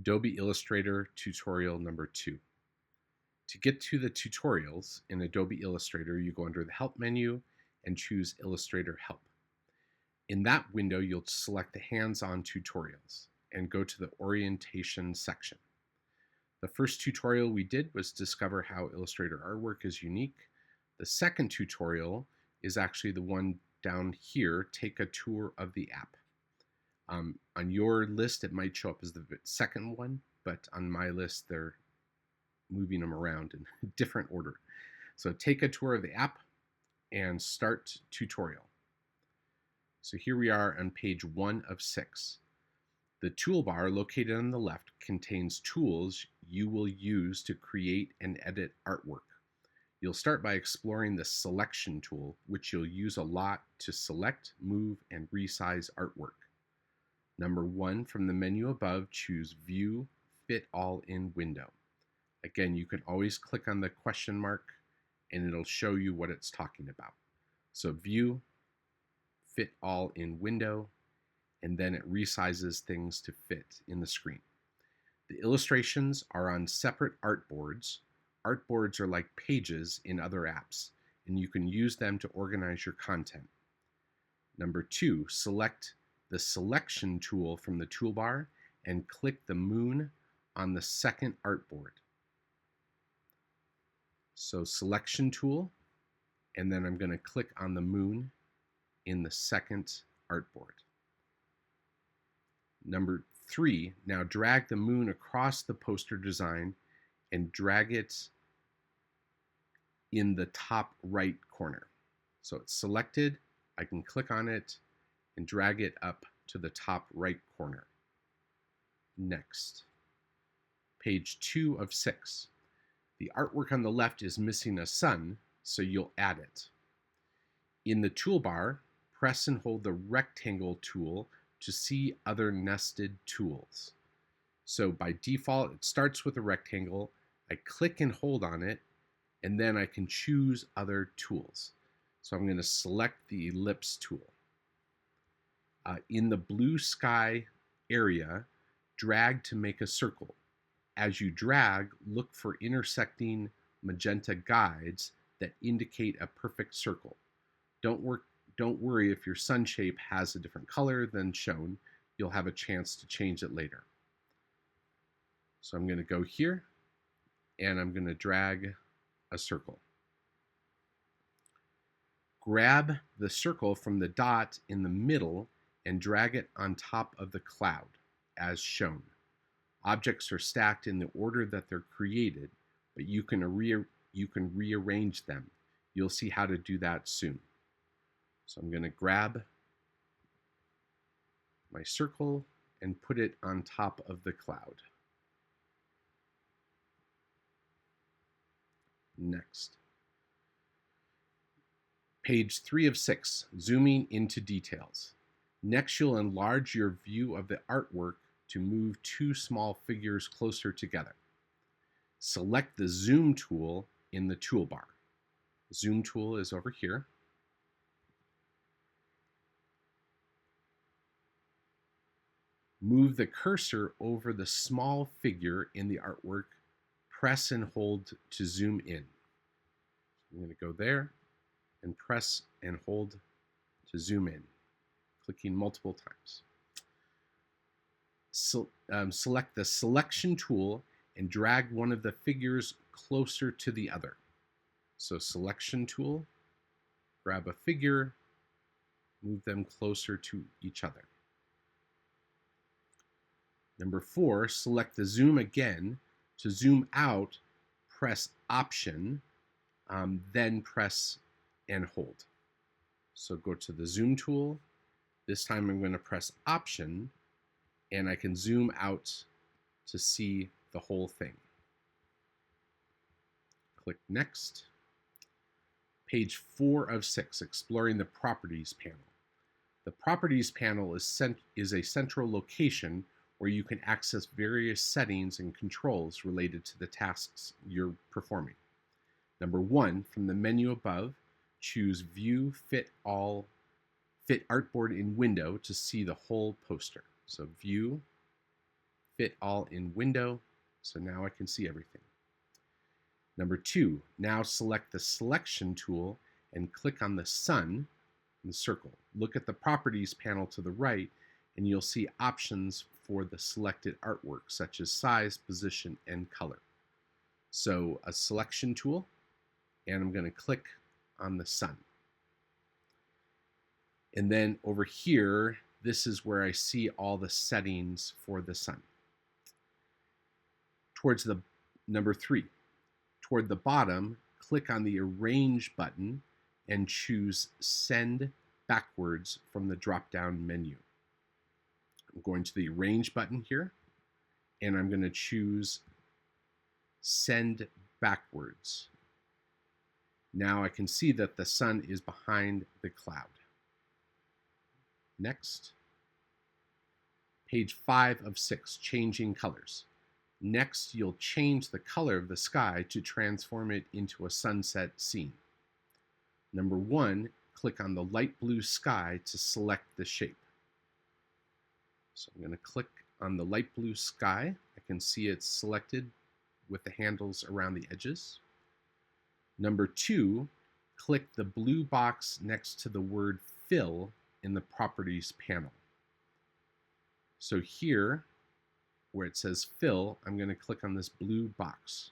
Adobe Illustrator tutorial number 2. To get to the tutorials in Adobe Illustrator, you go under the Help menu and choose Illustrator Help. In that window, you'll select the Hands-on Tutorials and go to the Orientation section. The first tutorial we did was discover how Illustrator artwork is unique. The second tutorial is actually the one down here, Take a Tour of the App. On your list, it might show up as the second one, but on my list, they're moving them around in different order. So take a tour of the app and start tutorial. So here we are on page 1 of 6. The toolbar located on the left contains tools you will use to create and edit artwork. You'll start by exploring the selection tool, which you'll use a lot to select, move, and resize artwork. Number 1, from the menu above, choose View, Fit All in Window. Again, you can always click on the question mark and it'll show you what it's talking about. So View, Fit All in Window, and then it resizes things to fit in the screen. The illustrations are on separate artboards. Artboards are like pages in other apps, and you can use them to organize your content. Number 2, select the Selection tool from the toolbar and click the moon on the second artboard. So Selection tool, and then I'm going to click on the moon in the second artboard. Number 3, now drag the moon across the poster design and drag it in the top right corner. So it's selected, I can click on it and drag it up to the top right corner. Next, page 2 of 6. The artwork on the left is missing a sun, so you'll add it. In the toolbar, press and hold the rectangle tool to see other nested tools. So by default, it starts with a rectangle. I click and hold on it, and then I can choose other tools. So I'm going to select the ellipse tool. In the blue sky area, drag to make a circle. As you drag, look for intersecting magenta guides that indicate a perfect circle. Don't worry if your sun shape has a different color than shown. You'll have a chance to change it later. So I'm going to go here, and I'm going to drag a circle. Grab the circle from the dot in the middle and drag it on top of the cloud, as shown. Objects are stacked in the order that they're created, but you can rearrange them. You'll see how to do that soon. So I'm going to grab my circle and put it on top of the cloud. Next. Page 3 of 6, zooming into details. Next, you'll enlarge your view of the artwork to move 2 small figures closer together. Select the Zoom tool in the toolbar. The Zoom tool is over here. Move the cursor over the small figure in the artwork. Press and hold to zoom in. I'm going to go there and press and hold to zoom in, clicking multiple times. Select the Selection tool and drag one of the figures closer to the other. So Selection tool, grab a figure, move them closer to each other. Number 4, select the zoom again. To zoom out, press Option, then press and hold. So go to the Zoom tool. This time I'm going to press Option, and I can zoom out to see the whole thing. Click Next. Page 4 of 6, exploring the Properties panel. The Properties panel is a central location where you can access various settings and controls related to the tasks you're performing. Number 1, from the menu above, choose View, Fit Artboard in Window to see the whole poster. So View, fit all in window. So now I can see everything. Number 2, now select the selection tool and click on the sun in the circle. Look at the properties panel to the right and you'll see options for the selected artwork such as size, position, and color. So a selection tool, and I'm going to click on the sun. And then over here, this is where I see all the settings for the sun. Towards the number 3, toward the bottom, click on the Arrange button and choose Send Backwards from the drop-down menu. I'm going to the Arrange button here, and I'm going to choose Send Backwards. Now I can see that the sun is behind the cloud. Next. Page 5 of 6, changing colors. Next, you'll change the color of the sky to transform it into a sunset scene. Number 1, click on the light blue sky to select the shape. So I'm going to click on the light blue sky. I can see it's selected with the handles around the edges. Number 2, click the blue box next to the word fill in the properties panel. So here, where it says fill, I'm going to click on this blue box.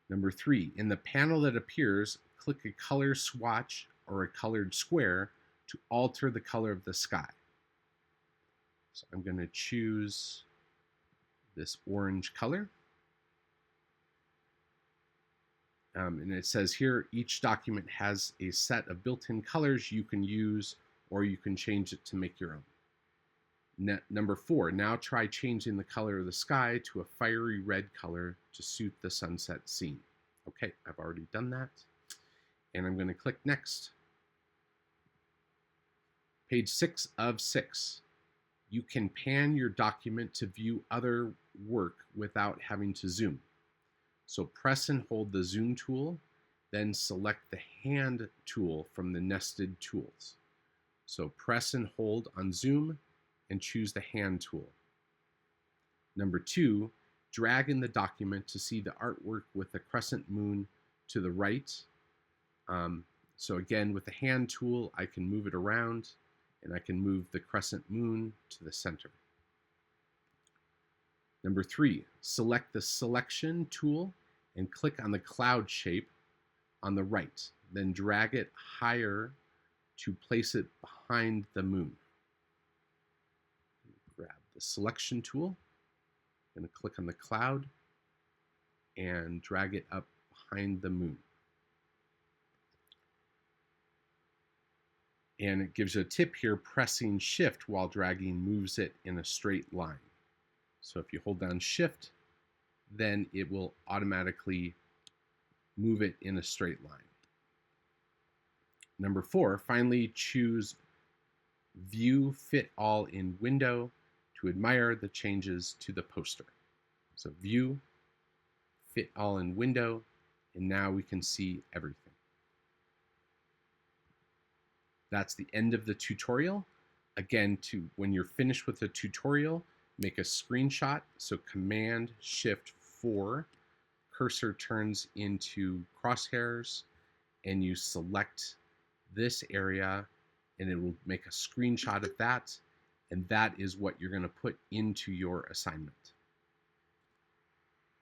Number 3, in the panel that appears, click a color swatch or a colored square to alter the color of the sky. So I'm going to choose this orange color. And it says here, each document has a set of built-in colors you can use, or you can change it to make your own. Number 4, now try changing the color of the sky to a fiery red color to suit the sunset scene. Okay, I've already done that. And I'm going to click Next. Page 6 of 6. You can pan your document to view other work without having to zoom. So press and hold the zoom tool, then select the hand tool from the nested tools. So press and hold on zoom and choose the hand tool. Number 2, drag in the document to see the artwork with the crescent moon to the right. So again, with the hand tool, I can move it around and I can move the crescent moon to the center. Number 3, select the selection tool and click on the cloud shape on the right. Then drag it higher to place it behind the moon. Grab the selection tool. I'm going to click on the cloud and drag it up behind the moon. And it gives you a tip here, pressing Shift while dragging moves it in a straight line. So if you hold down Shift, then it will automatically move it in a straight line. Number 4, finally choose View Fit All in Window to admire the changes to the poster. So View, Fit All in Window, and now we can see everything. That's the end of the tutorial. Again, when you're finished with the tutorial, make a screenshot. So Command Shift 4, cursor turns into crosshairs, and you select this area, and it will make a screenshot of that, and that is what you're going to put into your assignment.